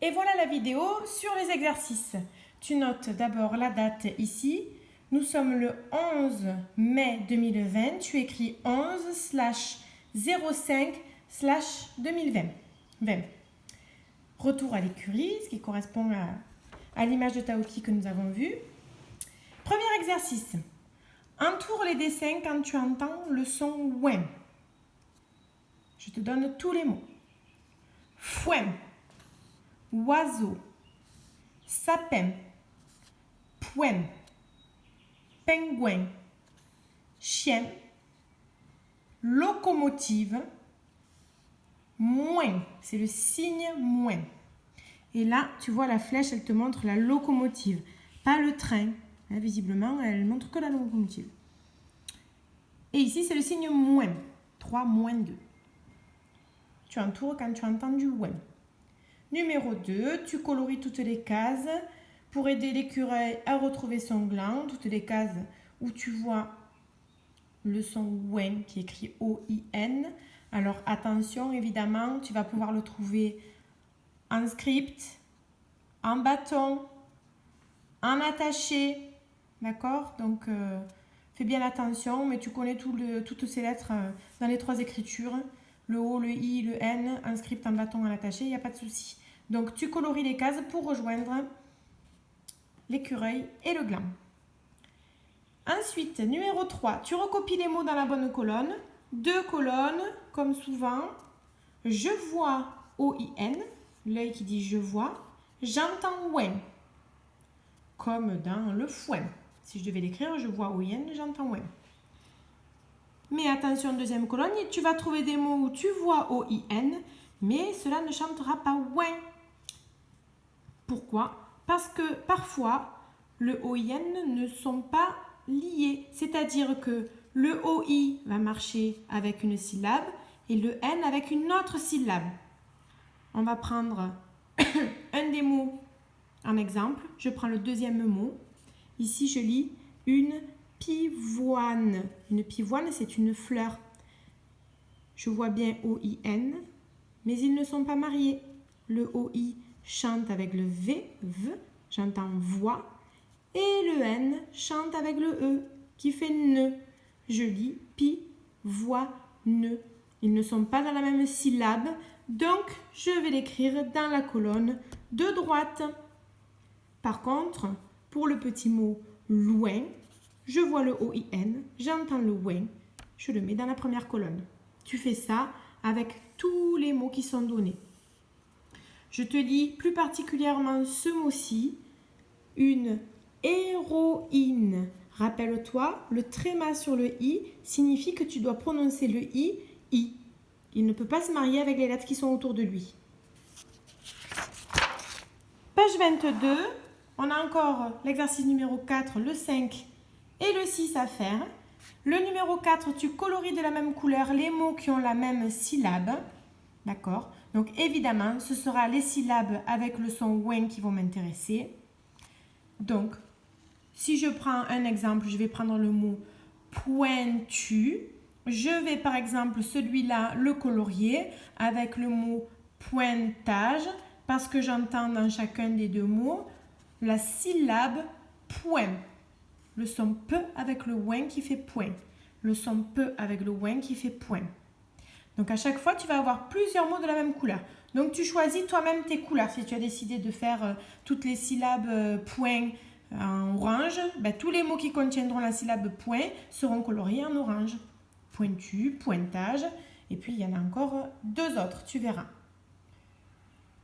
Et voilà la vidéo sur les exercices. Tu notes d'abord la date ici. Nous sommes le 11 mai 2020. Tu écris 11/05/2020. Retour à l'écurie, ce qui correspond à l'image de Taoki que nous avons vue. Premier exercice. Entoure les dessins quand tu entends le son ouin. Je te donne tous les mots. Fouin, oiseau, sapin, poème, pingouin, chien, locomotive, moins, c'est le signe moins. Et là, tu vois la flèche, elle te montre la locomotive, pas le train. Là, visiblement, elle montre que la locomotive. Et ici, c'est le signe moins, 3 moins 2. Tu entoures quand tu entends du ouin. Numéro 2, tu coloris toutes les cases pour aider l'écureuil à retrouver son gland. Toutes les cases où tu vois le son ouin qui est écrit O-I-N. Alors attention, évidemment, tu vas pouvoir le trouver en script, en bâton, en attaché. D'accord? Donc fais bien attention, mais tu connais toutes ces lettres dans les 3 écritures. Le O, le I, le N, en script, en bâton, en attaché, il n'y a pas de souci. Donc, tu coloris les cases pour rejoindre l'écureuil et le gland. Ensuite, numéro 3, tu recopies les mots dans la bonne colonne. 2 colonnes, comme souvent. Je vois O-I-N, l'œil qui dit je vois. J'entends ouin, comme dans le fouin. Si je devais l'écrire, je vois O-I-N, j'entends ouin. Mais attention, deuxième colonne, tu vas trouver des mots où tu vois O-I-N, mais cela ne chantera pas ouin. Pourquoi? Parce que parfois, le O-I-N ne sont pas liés. C'est-à-dire que le O-I va marcher avec une syllabe et le N avec une autre syllabe. On va prendre un des mots en exemple. Je prends le deuxième mot. Ici, je lis une pivoine. Une pivoine, c'est une fleur. Je vois bien O-I-N, mais ils ne sont pas mariés. Le O-I chante avec le V, j'entends voix, et le N chante avec le E, qui fait ne. Je lis pi, voix, ne. Ils ne sont pas dans la même syllabe, donc je vais l'écrire dans la colonne de droite. Par contre, pour le petit mot loin, je vois le O-I-N, j'entends le ouin, je le mets dans la première colonne. Tu fais ça avec tous les mots qui sont donnés. Je te lis plus particulièrement ce mot-ci, une héroïne. Rappelle-toi, le tréma sur le i signifie que tu dois prononcer le i. Il ne peut pas se marier avec les lettres qui sont autour de lui. Page 22, on a encore l'exercice numéro 4, le 5 et le 6 à faire. Le numéro 4, tu coloris de la même couleur les mots qui ont la même syllabe. D'accord? Donc évidemment, ce sera les syllabes avec le son ouin qui vont m'intéresser. Donc, si je prends un exemple, je vais prendre le mot pointu. Je vais par exemple celui-là le colorier avec le mot pointage parce que j'entends dans chacun des 2 mots la syllabe point. Le son peu avec le ouin qui fait point. Le son peu avec le ouin qui fait point. Donc à chaque fois, tu vas avoir plusieurs mots de la même couleur. Donc tu choisis toi-même tes couleurs. Si tu as décidé de faire toutes les syllabes point en orange, tous les mots qui contiendront la syllabe point seront coloriés en orange. Pointu, pointage, et puis il y en a encore 2 autres, tu verras.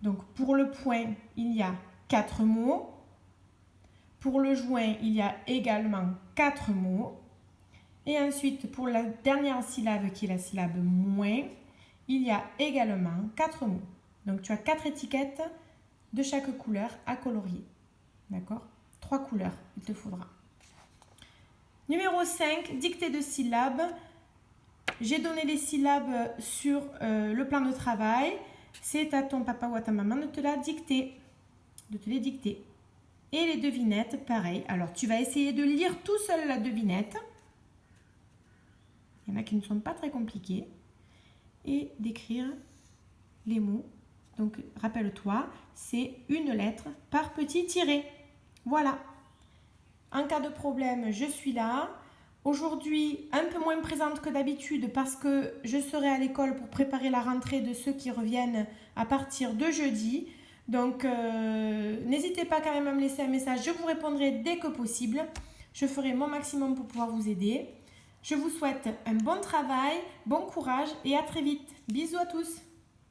Donc pour le point, il y a 4 mots. Pour le joint, il y a également 4 mots. Et ensuite, pour la dernière syllabe qui est la syllabe moins, il y a également 4 mots. Donc tu as 4 étiquettes de chaque couleur à colorier. D'accord? 3 couleurs, il te faudra. Numéro 5, dictée de syllabes. J'ai donné les syllabes sur le plan de travail. C'est à ton papa ou à ta maman de te les dicter. Et les devinettes, pareil. Alors, tu vas essayer de lire tout seul la devinette. Il y en a qui ne sont pas très compliqués. Et d'écrire les mots Donc, rappelle-toi, c'est une lettre par petit tiret. Voilà. En cas de problème, je suis là. Aujourd'hui, un peu moins présente que d'habitude parce que je serai à l'école pour préparer la rentrée de ceux qui reviennent à partir de jeudi. Donc, n'hésitez pas quand même à me laisser un message. Je vous répondrai dès que possible. Je ferai mon maximum pour pouvoir vous aider. Je vous souhaite un bon travail, bon courage et à très vite. Bisous à tous.